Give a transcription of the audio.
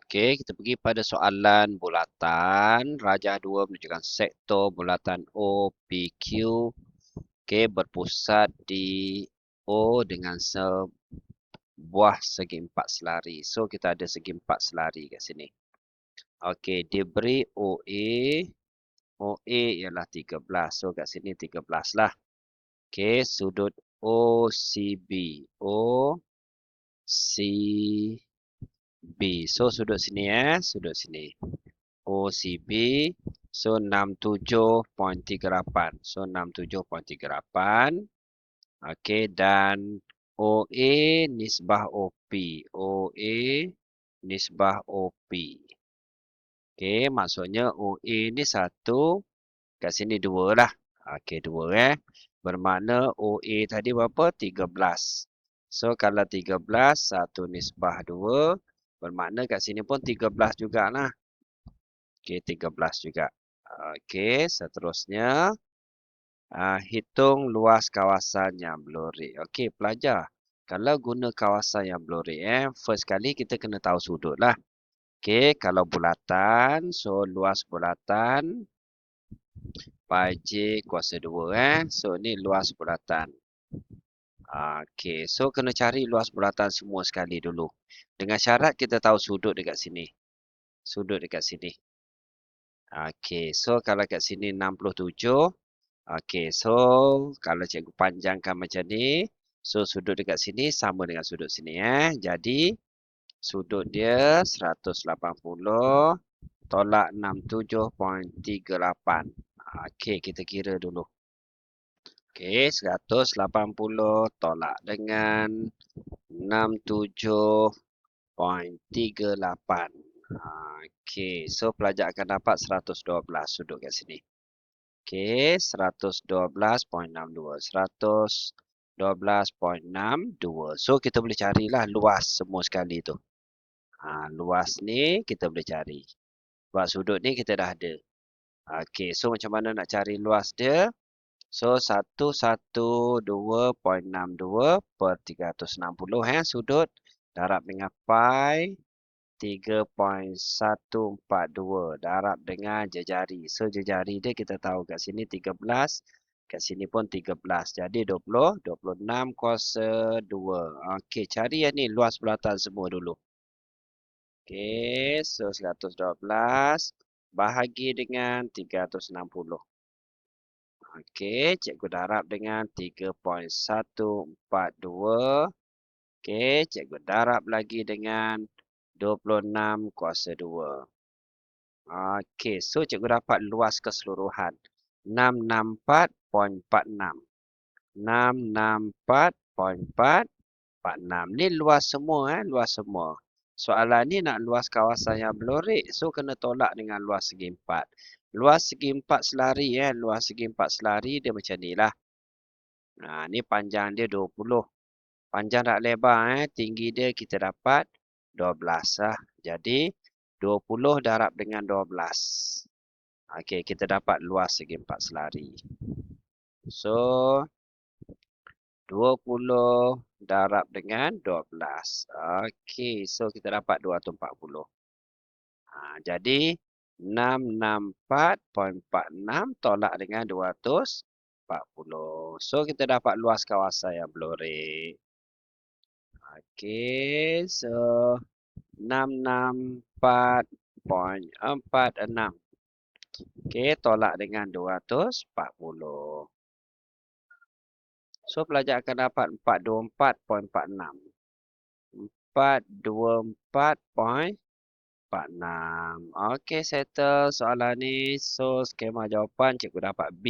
Okey, kita pergi pada soalan bulatan. Rajah 2 menunjukkan sektor bulatan OPQ. Okey, berpusat di O dengan sebuah segi empat selari. So, kita ada segi empat selari kat sini. Okey, diberi OA. OA ialah 13. So, kat sini 13 lah. Okey, sudut OCB. OCB. So, sudut sini sudut sini. OCB. So, 67.38. So, 67.38. Okey, dan OA nisbah OP. OA nisbah OP. Okey, maksudnya OA ni 1, kat sini 2 lah. Okey, 2 Bermakna OA tadi berapa? 13. So, kalau 13, 1 nisbah 2. Bermakna kat sini pun 13 jugalah. Okey, 13 juga. Okey, seterusnya. Hitung luas kawasan yang berlori. Okey, pelajar. Kalau guna kawasan yang berlori, first kali kita kena tahu sudut lah. Okey, kalau bulatan, so luas bulatan pi j kuasa 2, So, ni luas bulatan. Okey, so kena cari luas bulatan semua sekali dulu. Dengan syarat kita tahu sudut dekat sini. Sudut dekat sini. Okey, so kalau kat sini 67. Okey, so kalau cikgu panjangkan macam ni, so sudut dekat sini sama dengan sudut sini Jadi sudut dia 180 tolak 67.38. Okey, kita kira dulu. Okey, 180 tolak dengan 67.38. Okey, so pelajar akan dapat 112 sudut kat sini. Okey, 112.62. 112.62. So, kita boleh carilah luas semua sekali tu. Luas ni kita boleh cari. Sebab sudut ni kita dah ada. Okey, so macam mana nak cari luas dia? So, 112.62 per 360 sudut. Darab dengan pi 3.142 darab dengan jejari. So, jejari dia kita tahu kat sini 13. Kat sini pun 13. Jadi 20. 26 kuasa 2. Okey, cari yang ni luas bulatan semua dulu. Okey, so 112 bahagi dengan 360. Okey, cikgu darab dengan 3.142. Okey, cikgu darab lagi dengan 26 kuasa 2. Okey, so cikgu dapat luas keseluruhan 664.46. 664.46. Ni luas semua luas semua. Soalan ni nak luas kawasan yang berlorik, so kena tolak dengan luas segi empat. Luas segi empat selari luas segi empat selari dia macam ni lah. Ni panjang dia 20. Panjang tak lebar tinggi dia kita dapat 12 lah. Jadi 20 darab dengan 12. Okey, kita dapat luas segi empat selari. So 20 darab dengan 12. Okey, so kita dapat 240. Jadi 664.46 tolak dengan 240. So kita dapat luas kawasan yang berlorik. Okey, so 664.46. Okey, tolak dengan 240. So, pelajar akan dapat 424.46. 424.46. Okey, settle soalan ni. So, skema jawapan cikgu dapat B.